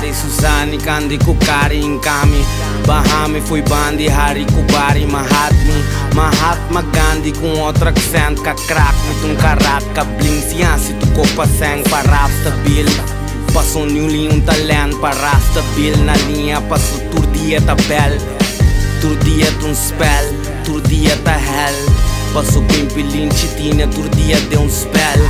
Ferrari, Suzani, Kandi Kukari, Inkami Bahami, fui bandi, Hari Kubari, Mahatma Gandhi com outro accent, ka crack, mit karat, ka bling, se tu copa sang, para stabil. Passou um talento para stabil na linha, passou todo dia tá bel, todo dia tá spell, todo dia tá hell. Passou pimpilin, chitinha, todo dia deu spell.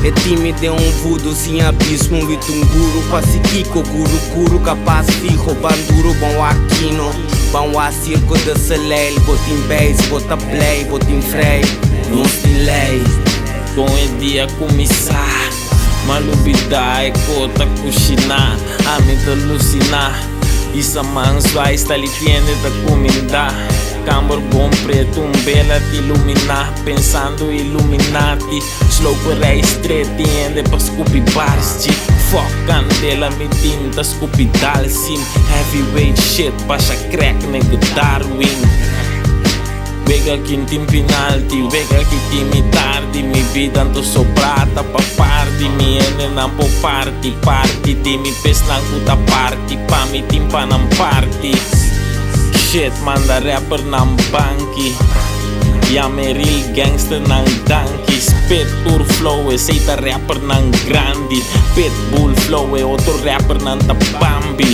E time deu voodoo sem abismo, with guru, passe kiko, guru, capaz fijo, banduro, bom aquino, bom a circo de Soleil, botin bass, bota play, botin frei, não delay. Com o dia começar, malubida é cota cochinar, a mente alucinar. Isa mans vai estar ali tiende da comida. Cambor bom preto, bela te iluminar. Pensando Illuminati, slow por a straight tiende pa Scooby Barsti. Fuck candela me tinta Scooby Dalsim. Heavyweight shit, pasha crack nigga Darwin. Vega que tim penalti, vega que time tardi. Mi vida ando soprata pa party. Mi ene nan po party, Timi pes lang kuta party, pa mi timpa nan party. Shit, manda rapper ng banki. Yame real gangster ng donkey. Spit tour flow, seita rapper ng grandi. Pitbull flow, otro rapper ng tabambi.